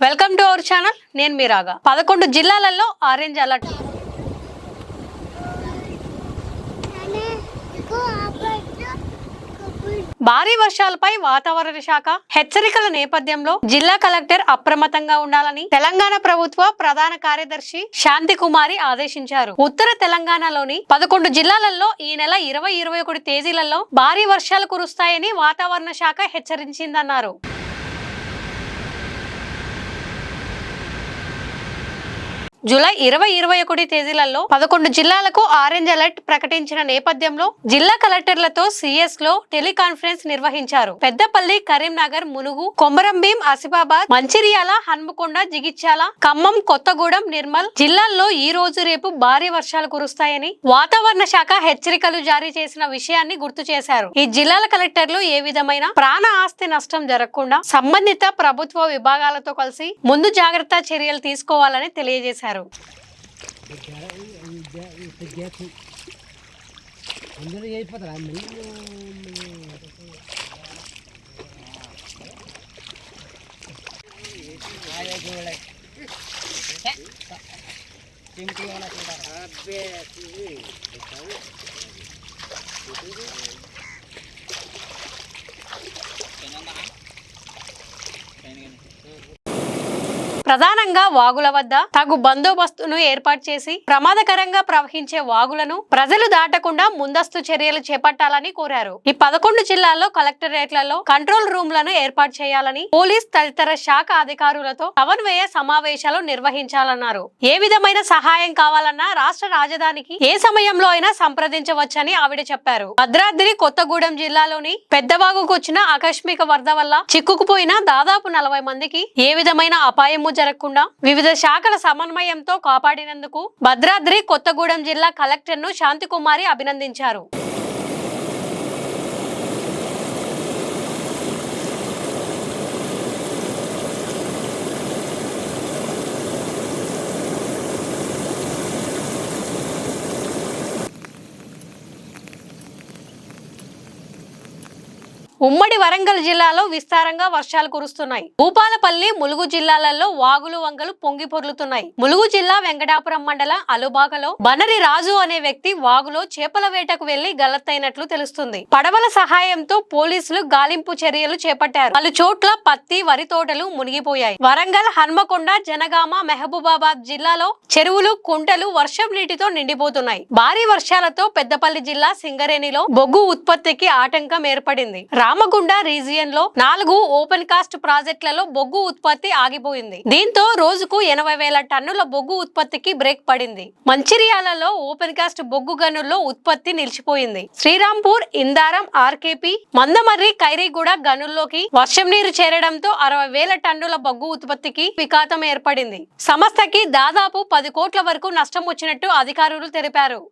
Welcome to our channel. నేను మీ రాగా. 11 జిల్లాలలో ఆరెంజ్ అలర్ట్. భారీ వర్షాలపై వాతావరణ శాఖ హెచ్చరికల నేపథ్యంలో జిల్లా కలెక్టర్ అప్రమత్తంగా ఉండాలని తెలంగాణ ప్రభుత్వ ప్రధాన కార్యదర్శి శాంతి కుమారి ఆదేశించారు. ఉత్తర తెలంగాణలోని 11 జిల్లాలలో ఈ నెల 20-21 తేదీలలో భారీ వర్షాలు కురుస్తాయని వాతావరణ శాఖ హెచ్చరించిందన్నారు. జూలై 20-21 తేదీలలో 11 జిల్లాలకు ఆరెంజ్ అలర్ట్ ప్రకటించిన నేపథ్యంలో జిల్లా కలెక్టర్లతో సిఎస్ లో టెలికాన్ఫరెన్స్ నిర్వహించారు. పెద్దపల్లి, కరీంనగర్, మునుగు, కొమరంభీం, ఆసిఫాబాద్, మంచిర్యాల, హన్మకొండ, జిగిత్యాల, ఖమ్మం, కొత్తగూడెం, నిర్మల్ జిల్లాల్లో ఈ రోజు రేపు భారీ వర్షాలు కురుస్తాయని వాతావరణ శాఖ హెచ్చరికలు జారీ చేసిన విషయాన్ని గుర్తు చేశారు. ఈ జిల్లాల కలెక్టర్లు ఏ విధమైన ప్రాణ ఆస్తి నష్టం జరగకుండా సంబంధిత ప్రభుత్వ విభాగాలతో కలిసి ముందు జాగ్రత్త చర్యలు తీసుకోవాలని తెలియజేశారు. ప్రధానంగా వాగుల వద్ద తగు బందోబస్తును ఏర్పాటు చేసి ప్రమాదకరంగా ప్రవహించే వాగులను ప్రజలు దాటకుండా ముందస్తు చర్యలు చేపట్టాలని కోరారు. ఈ 11 జిల్లాల్లో కలెక్టరేట్లలో కంట్రోల్ రూమ్లను ఏర్పాటు చేయాలని, పోలీస్ తదితర శాఖ అధికారులతో సమన్వయ సమావేశాలు నిర్వహించాలన్నారు. ఏ విధమైన సహాయం కావాలన్నా రాష్ట్ర రాజధానికి ఏ సమయంలో అయినా సంప్రదించవచ్చని ఆవిడ చెప్పారు. భద్రాద్రి కొత్తగూడెం జిల్లాలోని పెద్దవాగుకు వచ్చిన ఆకస్మిక వరద వల్ల చిక్కుకుపోయిన దాదాపు 40 మందికి ఏ విధమైన అపాయము జరగకుండా వివిధ శాఖల సమన్వయంతో కాపాడినందుకు భద్రాద్రి కొత్తగూడెం జిల్లా కలెక్టర్ ను శాంతి కుమారి అభినందించారు. ఉమ్మడి వరంగల్ జిల్లాలో విస్తారంగా వర్షాలు కురుస్తున్నాయి. భూపాలపల్లి, ములుగు జిల్లాలలో వాగులు వంగలు పొంగి పొర్లుతున్నాయి. ములుగు జిల్లా వెంకటాపురం మండలం అలుబాకలో బనరి రాజు అనే వ్యక్తి వాగులో చేపల వేటకు వెళ్లి గల్లత్తైనట్లు తెలుస్తుంది. పడవల సహాయంతో పోలీసులు గాలింపు చర్యలు చేపట్టారు. పలు చోట్ల పత్తి, వరి తోటలు మునిగిపోయాయి. వరంగల్, హన్మకొండ, జనగామ, మహబూబాబాద్ జిల్లాలో చెరువులు, కుంటలు వర్షం నీటితో నిండిపోతున్నాయి. భారీ వర్షాలతో పెద్దపల్లి జిల్లా సింగరేణిలో బొగ్గు ఉత్పత్తికి ఆటంకం ఏర్పడింది. రామగుండ రీజియన్ లో 4 ఓపెన్ కాస్ట్ ప్రాజెక్టులలో బొగ్గు ఉత్పత్తి ఆగిపోయింది. దీంతో రోజుకు 80,000 టన్నుల బొగ్గు ఉత్పత్తికి బ్రేక్ పడింది. మంచిర్యాలలో ఓపెన్ కాస్ట్ బొగ్గు గనుల్లో ఉత్పత్తి నిలిచిపోయింది. శ్రీరాంపూర్, ఇందారం, ఆర్కేపీ, మందమర్రి, ఖైరీగూడ గనుల్లోకి వర్షం నీరు చేరడంతో 60,000 టన్నుల బొగ్గు ఉత్పత్తికి విఘాతం ఏర్పడింది. సంస్థకి దాదాపు 10 కోట్ల వరకు నష్టం వచ్చినట్టు అధికారులు తెలిపారు.